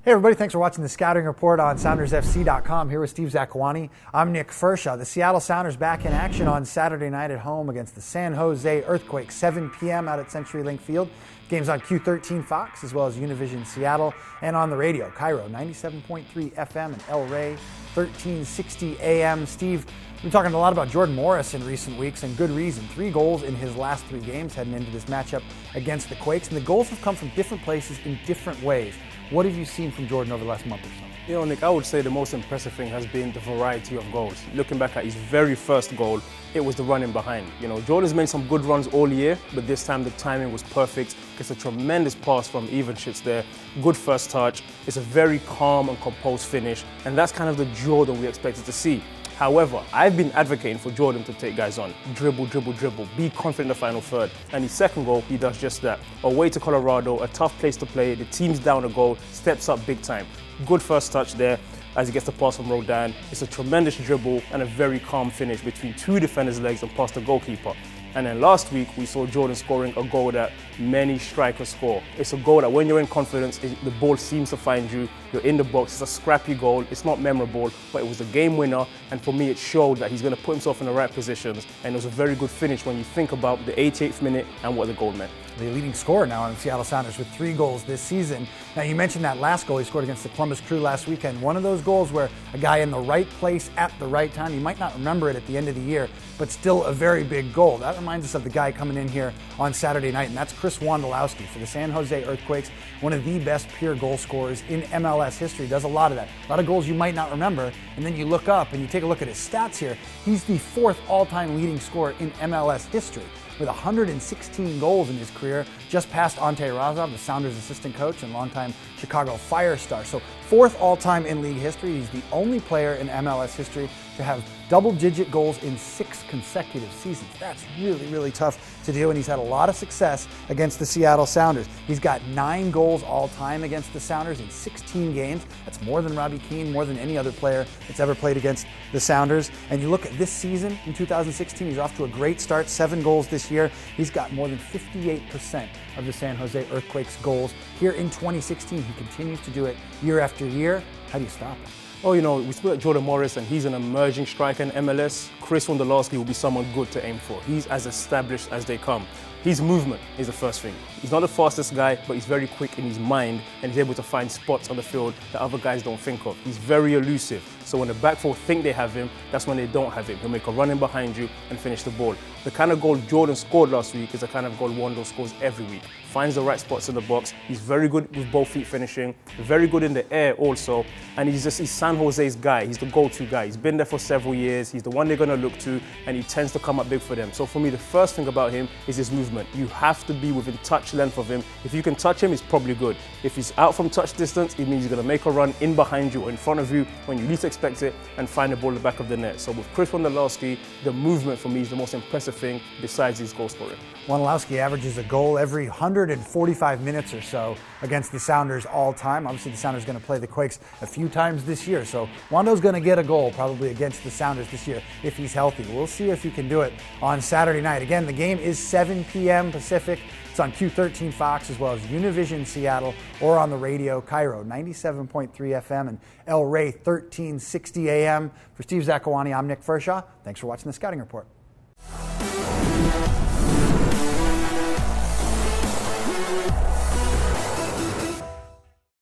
Hey everybody, thanks for watching the Scouting Report on SoundersFC.com. Here with Steve Zakuani. I'm Nick Firchau. The Seattle Sounders back in action on Saturday night at home against the San Jose Earthquakes, 7 p.m. out at CenturyLink Field. Games on Q13 Fox as well as Univision Seattle, and on the radio, Cairo 97.3 FM and El Rey 1360 AM. Steve, we've been talking a lot about Jordan Morris in recent weeks, and good reason. 3 goals in his last 3 games heading into this matchup against the Quakes, and the goals have come from different places in different ways. What have you seen from Jordan over the last month or so? You know, Nick, I would say the most impressive thing has been the variety of goals. Looking back at his very first goal, it was the running behind. You know, Jordan's made some good runs all year, but this time the timing was perfect. Gets a tremendous pass from Ivanschitz there. Good first touch. It's a very calm and composed finish, and that's kind of the Jordan we expected to see. However, I've been advocating for Jordan to take guys on. Dribble, dribble, dribble. Be confident in the final third. And his second goal, he does just that. Away to Colorado, a tough place to play. The team's down a goal, steps up big time. Good first touch there as he gets the pass from Rodan. It's a tremendous dribble and a very calm finish between 2 defenders' legs and past the goalkeeper. And then last week, we saw Jordan scoring a goal that many strikers score. It's a goal that when you're in confidence, the ball seems to find you. You're in the box. It's a scrappy goal. It's not memorable, but it was a game winner. And for me, it showed that he's going to put himself in the right positions. And it was a very good finish when you think about the 88th minute and what the goal meant. The leading scorer now on the Seattle Sounders with 3 goals this season. Now, you mentioned that last goal he scored against the Columbus Crew last weekend. One of those goals where a guy in the right place at the right time. You might not remember it at the end of the year, but still a very big goal. That reminds us of the guy coming in here on Saturday night, and that's Chris Wondolowski for the San Jose Earthquakes, one of the best pure goal scorers in MLS history. Does a lot of that. A lot of goals you might not remember, and then you look up and you take a look at his stats here. He's the 4th all-time leading scorer in MLS history, with 116 goals in his career, just past Ante Razov, the Sounders assistant coach and longtime Chicago Fire star. So 4th all-time in league history. He's the only player in MLS history to have double-digit goals in 6 consecutive seasons. That's really, really tough to do, and he's had a lot of success against the Seattle Sounders. He's got 9 goals all-time against the Sounders in 16 games. That's more than Robbie Keane, more than any other player that's ever played against the Sounders. And you look at this season in 2016, he's off to a great start, 7 goals this year. He's got more than 58% of the San Jose Earthquakes goals. Here in 2016, he continues to do it year after year. How do you stop him? Oh, you know, we spoke about Jordan Morris, and he's an emerging striker in MLS. Chris Wondolowski will be someone good to aim for. He's as established as they come. His movement is the first thing. He's not the fastest guy, but he's very quick in his mind, and he's able to find spots on the field that other guys don't think of. He's very elusive. So when the back four think they have him, that's when they don't have him. He'll make a run in behind you and finish the ball. The kind of goal Jordan scored last week is the kind of goal Wondo scores every week. Finds the right spots in the box. He's very good with both feet finishing, very good in the air also, and he's San Jose's guy. He's the go-to guy. He's been there for several years. He's the one they're going to look to, and he tends to come up big for them. So for me, the first thing about him is his movement. You have to be within touch length of him. If you can touch him, he's probably good. If he's out from touch distance, it means he's going to make a run in behind you or in front of you when you least expect it and find the ball in the back of the net. So with Chris Wondolowski, the movement for me is the most impressive thing besides his goal scoring. Wondolowski averages a goal every 145 minutes or so against the Sounders all time. Obviously, the Sounders are going to play the Quakes a few times this year, so Wando's going to get a goal probably against the Sounders this year if he's healthy. We'll see if he can do it on Saturday night. Again, the game is 7 p.m. Pacific. It's on Q13 Fox as well as Univision Seattle, or on the radio, Cairo 97.3 FM and El Rey 1360 AM. For Steve Zakuani, I'm Nick Firchau. Thanks for watching the Scouting Report.